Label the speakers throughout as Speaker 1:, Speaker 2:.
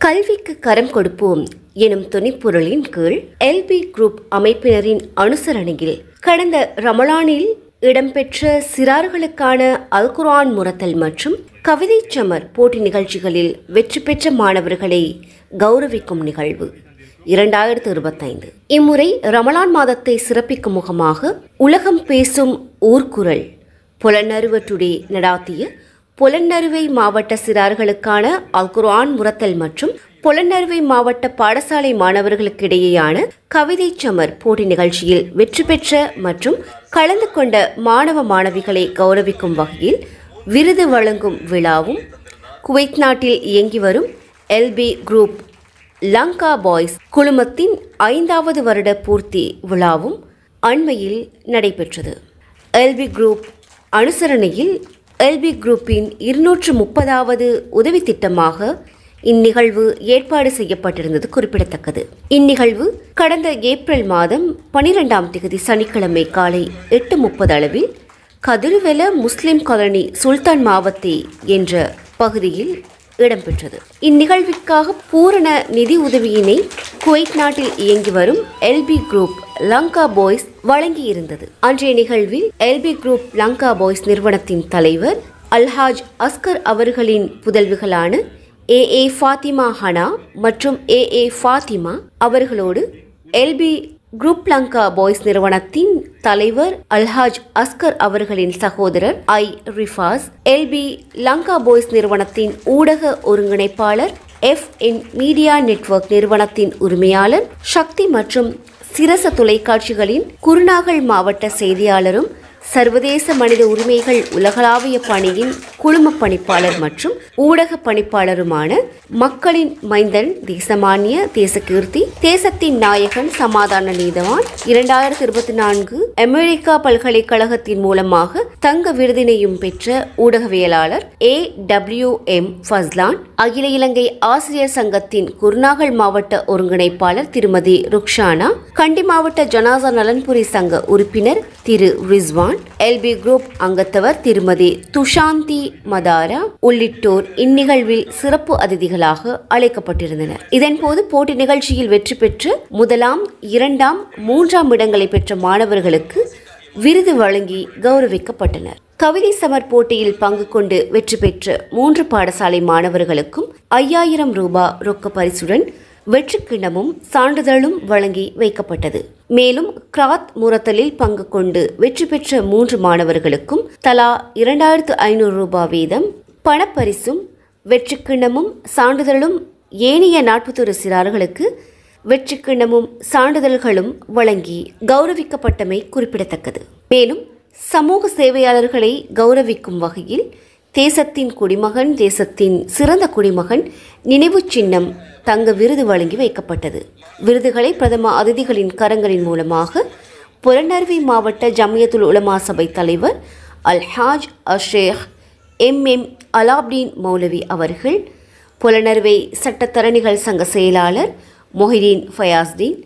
Speaker 1: கல்விக்கு கரம் கொடுப்போம் எனும் துணைப்பொருளின் கீழ் எல்பி குரூப் அமைப்பினரின் அனுசரணையில் கடந்த ரமலானில் இடம்பெற்ற சிறார்களுக்கான அல் குர்ஆன் முரத்தல் மற்றும் கவிதை சமர் போட்டி நிகழ்ச்சிகளில் வெற்றி பெற்ற மாணவர்களை கௌரவிக்கும் நிகழ்வு 2025. இம்முறை ரமலான் மாதத்தை சிறப்பிக்கும் முகமாக உலகம் பேசும் ஊர்குரல் புலனறுவ டுடே நடாத்திய புலனறுவை மாவட்ட சிறார்களுக்கான அல் குர்ஆன் முரத்தல் மற்றும் புலனறுவை மாவட்ட பாடசாலை மாணவர்களுக்கிடையேயான கவிதை சமர் போட்டி நிகழ்ச்சியில் வெற்றி பெற்ற மற்றும் கலந்து கொண்ட மாணவ மாணவிகளை கௌரவிக்கும் வகையில் விருது வழங்கும் விழாவும் குவைத் நாட்டில் இயங்கி வரும் எல்பி குரூப் லங்கா பாய்ஸ் குழுமத்தின் 5வது வருட பூர்த்தி விழாவும் அண்மையில் நடைபெற்றது. எல்பி குரூப் அனுசரணையில் எல்பி குரூப்பின் 230வது உதவி திட்டமாக இந்நிகழ்வு ஏற்பாடு செய்யப்பட்டிருந்தது குறிப்பிடத்தக்கது. இந்நிகழ்வு கடந்த ஏப்ரல் மாதம் 12ஆம் தேதி சனிக்கிழமை காலை 8:30 அளவில் கதிர்வெல முஸ்லிம் காலனி சுல்தான் மாவத்தை என்ற பகுதியில் இடம்பெற்றது. இந்நிகழ்விற்காக பூரண நிதி உதவியினை குவைத் நாட்டில் இயங்கி வரும் எல்பி குரூப் லங்கா பாய்ஸ் வழங்கியிருந்தது. அன்றைய நிகழ்வில் எல்பி குரூப் லங்கா பாய்ஸ் நிறுவனத்தின் தலைவர் அல்ஹாஜ் அஸ்கர் அவர்களின் புதல்விகளான ஏ ஃபாத்திமா ஹனா மற்றும் ஏ ஃபாத்திமா அவர்களோடு எல்பி குரூப் லங்கா பாய்ஸ் நிறுவனத்தின் தலைவர் அல்ஹாஜ் அஸ்கர் அவர்களின் சகோதரர் ரிஃபாஸ், எல்பி லங்கா பாய்ஸ் நிறுவனத்தின் ஊடக ஒருங்கிணைப்பாளர் FN மீடியா நெட்வொர்க் நிறுவனத்தின் உரிமையாளர் சக்தி மற்றும் சிரச தொலைக்காட்சிகளின் குருநாகல் மாவட்ட செய்தியாளரும் சர்வதேச மனித உரிமைகள் உலகளாவிய பணியின் குழும பணிப்பாளர் மற்றும் ஊடக பணிப்பாளருமான மக்களின் மைந்தன் தேசமானிய தேசகீர்த்தி தேசத்தின் நாயகன் சமாதான நீதவான் 2024 அமெரிக்கா பல்கலைக்கழகத்தின் மூலமாக தங்க விருதினையும் பெற்ற ஊடகவியலாளர் AWM ஃபஸ்லான், அகில இலங்கை ஆசிரியர் சங்கத்தின் குருநாகல் மாவட்ட ஒருங்கிணைப்பாளர் திருமதி ருக்ஷானா, கண்டி மாவட்ட ஜனாசா நலன்புரி சங்க உறுப்பினர் திரு ரிஸ்வான், எல்பி குரூப் அங்கத்தவர் திருமதி துஷாந்தி மதாரா உள்ளிட்டோர் இந்நிகழ்வில் சிறப்பு அதிதிகளாக அழைக்கப்பட்டிருந்தனர். இதன்போது போட்டி நிகழ்ச்சியில் வெற்றி பெற்று 1ஆம், 2ஆம், 3ஆம் இடங்களை பெற்ற மாணவர்களுக்கு விருது வழங்கி கௌரவிக்கப்பட்டனர். கவிதை சமர் போட்டியில் பங்கு கொண்டு வெற்றி பெற்ற 3 பாடசாலை மாணவர்களுக்கும் 5000 ரூபாய் ரொக்க பரிசுடன் வெற்றி கிண்ணமும் சான்றிதழும் வழங்கி வைக்கப்பட்டது. மேலும் கிராத் முரத்தலில் பங்கு கொண்டு வெற்றி பெற்ற 3 மாணவர்களுக்கும் தலா 2500 ரூபாய் வீதம் பணப்பரிசும் வெற்றி கிண்ணமும் சான்றிதழும், ஏனைய 41 சிறார்களுக்கு வெற்றி கிண்ணமும் சான்றிதழ்களும் வழங்கி கௌரவிக்கப்பட்டமை குறிப்பிடத்தக்கது. மேலும் சமூக சேவையாளர்களை கௌரவிக்கும் வகையில் தேசத்தின் குடிமகன், தேசத்தின் சிறந்த குடிமகன் நினைவு சின்னம் தங்க விருது வழங்கி வைக்கப்பட்டது. விருதுகளை பிரதம அதிதிகளின் கரங்களின் மூலமாக புலனறுவை மாவட்ட ஜமியத்துல் உலமா சபை தலைவர் அல்ஹாஜ் அஷேக் MM அலாப்தீன் மௌலவி அவர்கள், புலனறுவை சட்டத்தரணிகள் சங்க செயலாளர் மொஹிதீன் ஃபயாஸ்தீன்,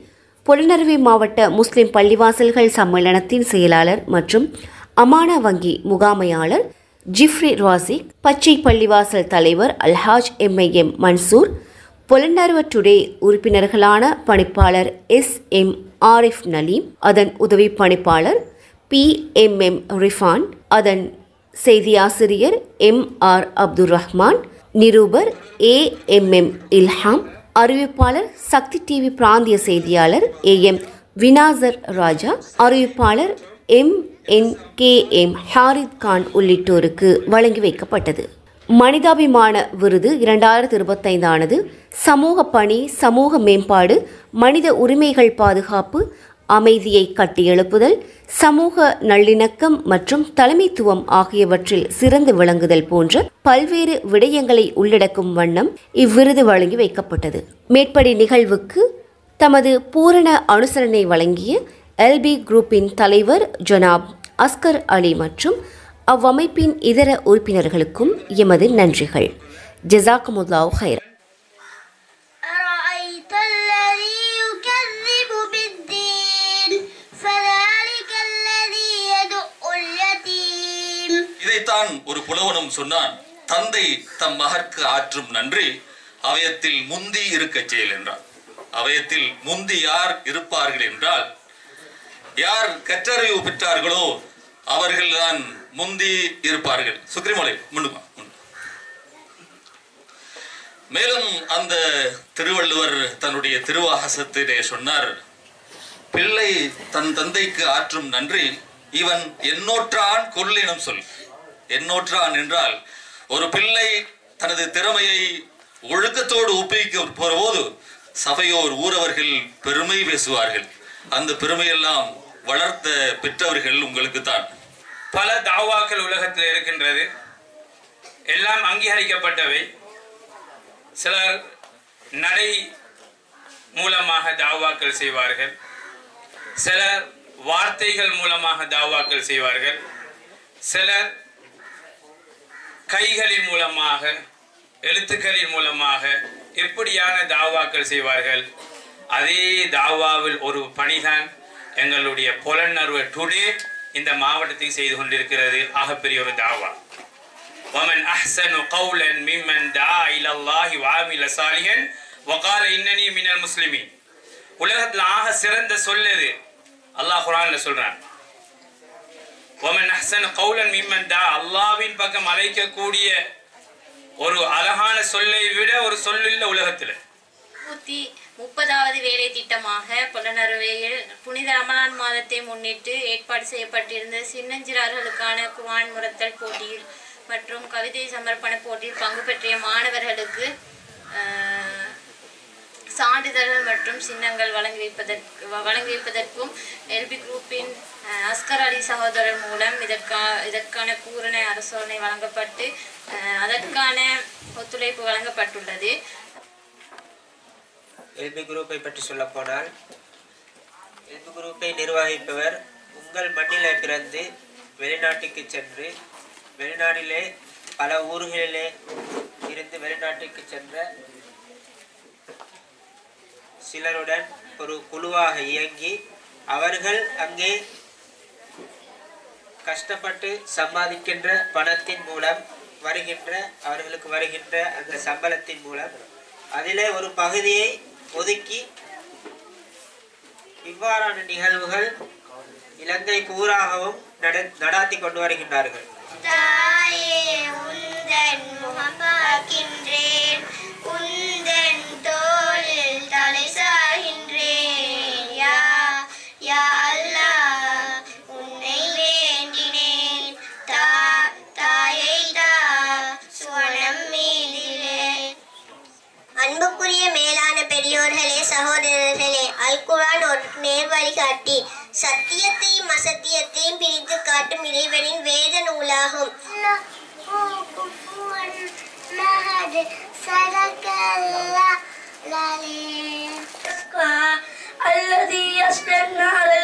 Speaker 1: புலனறுவை மாவட்ட முஸ்லிம் பள்ளிவாசல்கள் சம்மேளனத்தின் செயலாளர் மற்றும் அமானா வங்கி முகாமையாளர் ஜிஃப்ரி ராசிக், பச்சை பள்ளிவாசல் தலைவர் அல்ஹாஜ் MIM மன்சூர், புலனறுவ டுடே உறுப்பினர்களான பணிப்பாளர் SM ஆரிஃப் நலீம், அதன் உதவி பணிப்பாளர் PMM ரிஃபான், அதன் செய்தியாசிரியர் MR அப்துல் ரஹ்மான், நிரூபர் AMM இல்ஹாம், அறிவிப்பாளர் சக்தி டிவி பிராந்திய செய்தியாளர் AM வினாசர் ராஜா, அறிவிப்பாளர் MNKM ஹாரித் கான் உள்ளிட்டோருக்கு வழங்கி வைக்கப்பட்டது. மனிதாபிமான விருது 2025 ஆனது சமூக பணி, சமூக மேம்பாடு, மனித உரிமைகள் பாதுகாப்பு, அமைதியை கட்டியெழுப்புதல், சமூக நல்லிணக்கம் மற்றும் தலைமைத்துவம் ஆகியவற்றில் சிறந்து விளங்குதல் போன்ற பல்வேறு விடயங்களை உள்ளடக்கும் வண்ணம் இவ்விருது வழங்கி வைக்கப்பட்டது. மேற்படி நிகழ்வுக்கு தமது பூரண அனுசரணை வழங்கிய எல்பி குரூப்பின் தலைவர் ஜனாப் அஸ்கர் அலி மற்றும் அவ்வமைப்பின் இதர உறுப்பினர்களுக்கும் எமது நன்றிகள். ஜஸாக்குமுல்லாஹு ஹைரன்.
Speaker 2: இதைத்தான் ஒரு புலவனும் சொன்னான். தந்தை தம் மகற்கு ஆற்றும் நன்றி அவயத்தில் முந்தி இருக்க செயல் என்றார். அவயத்தில் முந்தி யார் இருப்பார்கள் என்றால், யார் கற்றறிவு பெற்றார்களோ அவர்கள்தான் முந்தி இருப்பார்கள். சுக்ரிமலை முன்னுமா. மேலும் அந்த திருவள்ளுவர் தன்னுடைய திருவாசகத்திலே சொன்னார், பிள்ளை தன் தந்தைக்கு ஆற்றும் நன்றி இவன் எண்ணோற்றான் கொள்ளினம் சொல். எண்ணோற்றான் என்றால், ஒரு பிள்ளை தனது திறமையை ஒழுக்கத்தோடு ஒப்பிக்க போது சபையோர் ஊரவர்கள் பெருமை பேசுவார்கள். அந்த பெருமையெல்லாம் வளர்த்த பெற்றவர்கள் உங்களுக்கு தான்.
Speaker 3: பல தாவாக்கள் உலகத்தில் இருக்கின்றது, எல்லாம் அங்கீகரிக்கப்பட்டவை. சிலர் நடை மூலமாக தாவாக்கள் செய்வார்கள், சிலர் வார்த்தைகள் மூலமாக தாவாக்கள் செய்வார்கள், சிலர் கைகளின் மூலமாக எழுத்துக்களின் மூலமாக எப்படியான தாவாக்கள் செய்வார்கள். அதே தாவாவில் ஒரு பணிதான் எங்களுடைய புலனர்வு டுடே இந்த மாவட்டத்தில் செய்து கொண்டிருக்கிறது. ஆகப்பெரிய ஒரு தாவா. وَمَنْ أَحْسَنُ قَوْلًا مِمَّنْ دَعَا إِلَى اللَّهِ وَعَمِلَ صَالِحًا وَقَالَ إِنَّنِي مِنَ الْمُسْلِمِينَ. உலகத்தில் ஆக சிறந்த சொல்லது அல்லாஹ் குர்ஆன்ல சொல்றான். وَمَنْ أَحْسَنُ قَوْلًا مِمَّنْ دَعَا, அல்லாஹ்வின் பக்கம் அழைக்கக்கூடிய ஒரு அழகான சொல்லை விட ஒரு சொல்லில்ல உலகத்தில்.
Speaker 4: 30வது வேலை திட்டமாக புலனறுவையில் புனித ரமலான் மாதத்தை முன்னிட்டு ஏற்பாடு செய்யப்பட்டிருந்த சின்னஞ்சிறார்களுக்கான குர்ஆன் முரத்தல் போட்டியில் மற்றும் கவிதை சமர்ப்பண போட்டியில் பங்கு பெற்ற மாணவர்களுக்கு சான்றிதழ்கள் மற்றும் சின்னங்கள் வழங்கி வைப்பதற்கும் எல்பி குரூப்பின் அஸ்கர் அலி சகோதரர் மூலம் இதற்கான பூரண அரசாணை வழங்கப்பட்டு அதற்கான ஒத்துழைப்பு வழங்கப்பட்டுள்ளது.
Speaker 5: எல்பி குரூப்பை பற்றி சொல்ல போனால், எல்பி குரூப்பை நிர்வகிப்பவர் உங்கள் மண்ணிலே பிறந்து வெளிநாட்டுக்கு சென்று வெளிநாட்டிலே பல ஊர்களிலே இருந்து வெளிநாட்டுக்கு சென்ற சிலருடன் ஒரு குழுவாக இயங்கி அவர்கள் அங்கே கஷ்டப்பட்டு சம்பாதிக்கின்ற பணத்தின் மூலம் அவர்களுக்கு வருகின்ற அந்த சம்பளத்தின் மூலம் அதிலே ஒரு பகுதியை ஒதுக்கி இவ்வாறான நிகழ்வுகள் இலங்கை பூராகவும் நடாத்தி கொண்டு வருகின்றார்கள்.
Speaker 6: அன்புக்குரிய மேலான பெரியோர்களே, சகோதரர்களே, அல் குர்ஆன் ஒரு நேர்வழிகாட்டி, சத்தியத்தையும் அசத்தியத்தையும் பிரித்து காட்டும் இறைவனின் வேத நூலாகும்.
Speaker 7: الذي يسلمنا على